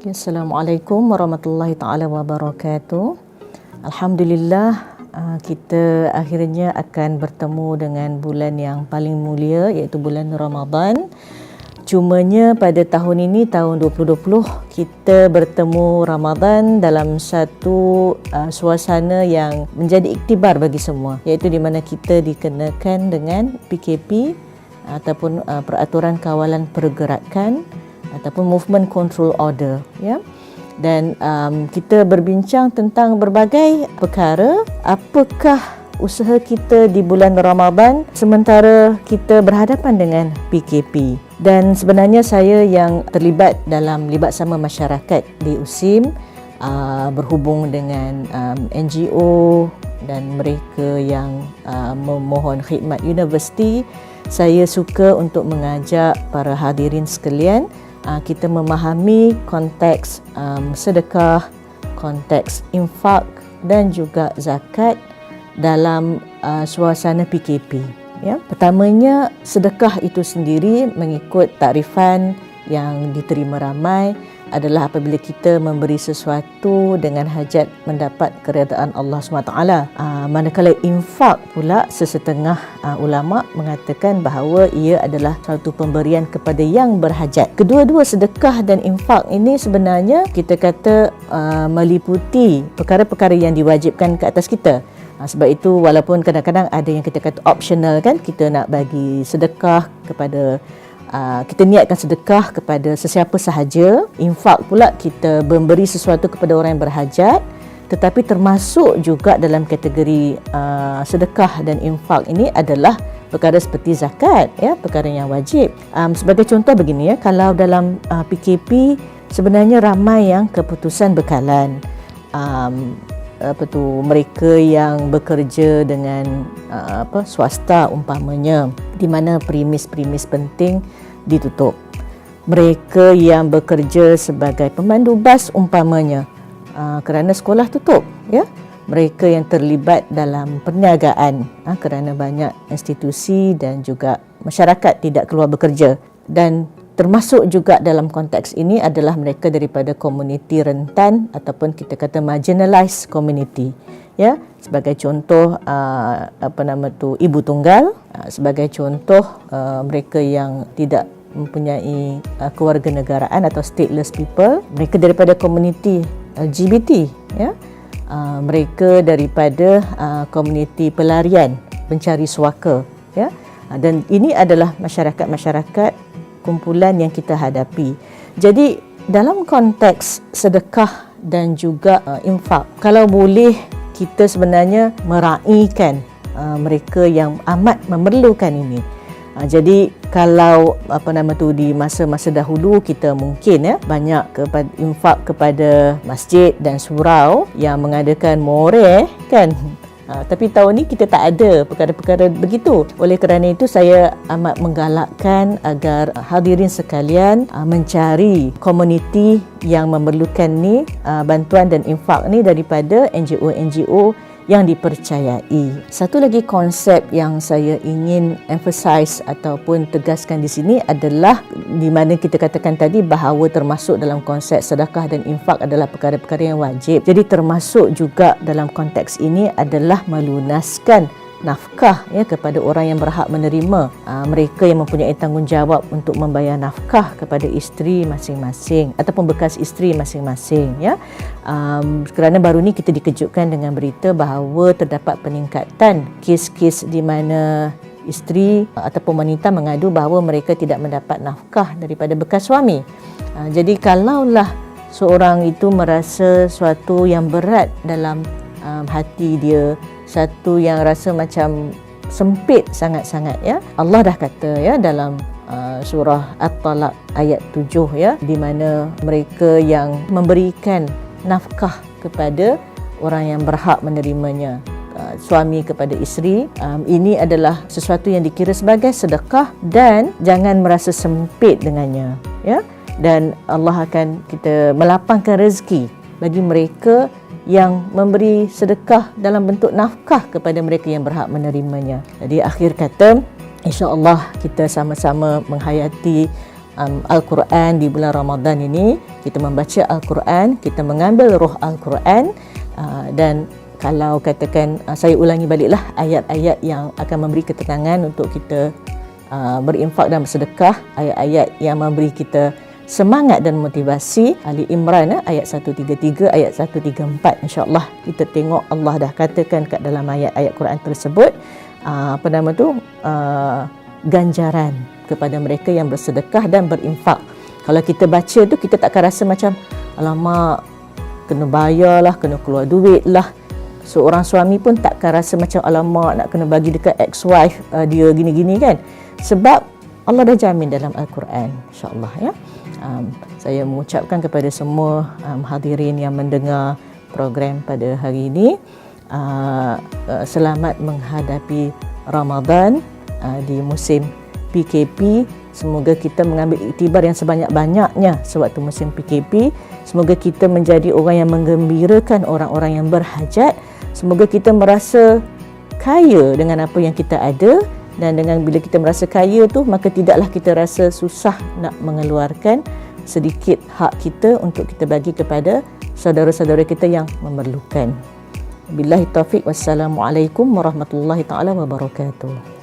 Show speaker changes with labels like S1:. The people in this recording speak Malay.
S1: Assalamualaikum warahmatullahi taala wabarakatuh. Alhamdulillah, kita akhirnya akan bertemu dengan bulan yang paling mulia, iaitu bulan Ramadan. Cumanya pada tahun ini, tahun 2020, kita bertemu Ramadan dalam satu suasana yang menjadi iktibar bagi semua, iaitu di mana kita dikenakan dengan PKP ataupun peraturan kawalan pergerakan ataupun movement control order, ya. Dan kita berbincang tentang berbagai perkara. Apakah usaha kita di bulan Ramadan sementara kita berhadapan dengan PKP? Dan sebenarnya saya yang terlibat dalam libat sama masyarakat di USIM, berhubung dengan NGO dan mereka yang memohon khidmat universiti. Saya suka untuk mengajak para hadirin sekalian kita memahami konteks sedekah, konteks infak dan juga zakat dalam suasana PKP. Ya, pertamanya, sedekah itu sendiri mengikut takrifan yang diterima ramai adalah apabila kita memberi sesuatu dengan hajat mendapat keredaan Allah SWT. Manakala infak pula, sesetengah ulama mengatakan bahawa ia adalah satu pemberian kepada yang berhajat. Kedua-dua sedekah dan infak ini sebenarnya kita kata meliputi perkara-perkara yang diwajibkan ke atas kita. Sebab itu walaupun kadang-kadang ada yang kita kata optional, kan, kita nak bagi sedekah kepada kita niatkan sedekah kepada sesiapa sahaja. Infak pula kita memberi sesuatu kepada orang yang berhajat, tetapi termasuk juga dalam kategori sedekah dan infak ini adalah perkara seperti zakat, ya, perkara yang wajib. Sebagai contoh begini, ya, kalau dalam PKP sebenarnya ramai yang keputusan bekalan, mereka yang bekerja dengan swasta umpamanya, di mana premis-premis penting ditutup. Mereka yang bekerja sebagai pemandu bas umpamanya, kerana sekolah tutup, ya. Mereka yang terlibat dalam perniagaan, kerana banyak institusi dan juga masyarakat tidak keluar bekerja. Dan termasuk juga dalam konteks ini adalah mereka daripada komuniti rentan ataupun kita kata marginalized community, ya. Sebagai contoh ibu tunggal, sebagai contoh mereka yang tidak mempunyai kewarganegaraan atau stateless people, mereka daripada komuniti LGBT, ya. Mereka daripada komuniti pelarian, pencari suaka, ya. Dan ini adalah masyarakat-masyarakat kumpulan yang kita hadapi. Jadi dalam konteks sedekah dan juga infak, kalau boleh kita sebenarnya meraihkan mereka yang amat memerlukan ini. Jadi kalau di masa-masa dahulu kita mungkin, ya, banyak infak kepada masjid dan surau yang mengadakan moreh, kan. Tapi tahun ni kita tak ada perkara-perkara begitu. Oleh kerana itu saya amat menggalakkan agar hadirin sekalian mencari komuniti yang memerlukan ni bantuan dan infak ni daripada NGO-NGO yang dipercayai. Satu lagi konsep yang saya ingin emphasize ataupun tegaskan di sini adalah di mana kita katakan tadi bahawa termasuk dalam konsep sedekah dan infak adalah perkara-perkara yang wajib. Jadi termasuk juga dalam konteks ini adalah melunaskan nafkah, ya, kepada orang yang berhak menerima, mereka yang mempunyai tanggungjawab untuk membayar nafkah kepada isteri masing-masing ataupun bekas isteri masing-masing, ya. Kerana baru ni kita dikejutkan dengan berita bahawa terdapat peningkatan kes-kes di mana isteri ataupun wanita mengadu bahawa mereka tidak mendapat nafkah daripada bekas suami. Jadi kalaulah seorang itu merasa suatu yang berat dalam hati dia, satu yang rasa macam sempit sangat-sangat, ya, Allah dah kata, ya, dalam surah At-Talaq ayat 7, ya, di mana mereka yang memberikan nafkah kepada orang yang berhak menerimanya, suami kepada isteri, ini adalah sesuatu yang dikira sebagai sedekah dan jangan merasa sempit dengannya, ya. Dan Allah akan kita melapangkan rezeki bagi mereka yang memberi sedekah dalam bentuk nafkah kepada mereka yang berhak menerimanya. Jadi akhir kata, insya-Allah kita sama-sama menghayati Al-Quran di bulan Ramadan ini. Kita membaca Al-Quran, kita mengambil roh Al-Quran, dan kalau katakan saya ulangi baliklah ayat-ayat yang akan memberi ketenangan untuk kita berinfak dan bersedekah, ayat-ayat yang memberi kita semangat dan motivasi. Ali Imran ayat 133, ayat 134, insya-Allah kita tengok Allah dah katakan kat dalam ayat-ayat Quran tersebut ganjaran kepada mereka yang bersedekah dan berinfak. Kalau kita baca tu, kita takkan rasa macam alamak kena bayarlah, kena keluar duit lah. Seorang suami pun takkan rasa macam alamak nak kena bagi dekat ex-wife dia gini-gini kan. Sebab Allah dah jamin dalam Al-Quran, insya-Allah ya. Saya mengucapkan kepada semua hadirin yang mendengar program pada hari ini, selamat menghadapi Ramadan di musim PKP. Semoga kita mengambil iktibar yang sebanyak-banyaknya sewaktu musim PKP. Semoga kita menjadi orang yang menggembirakan orang-orang yang berhajat. Semoga kita merasa kaya dengan apa yang kita ada, dan dengan bila kita merasa kaya tu, maka tidaklah kita rasa susah nak mengeluarkan sedikit hak kita untuk kita bagi kepada saudara-saudara kita yang memerlukan. Billahi taufiq, wassalamualaikum warahmatullahi taala wabarakatuh.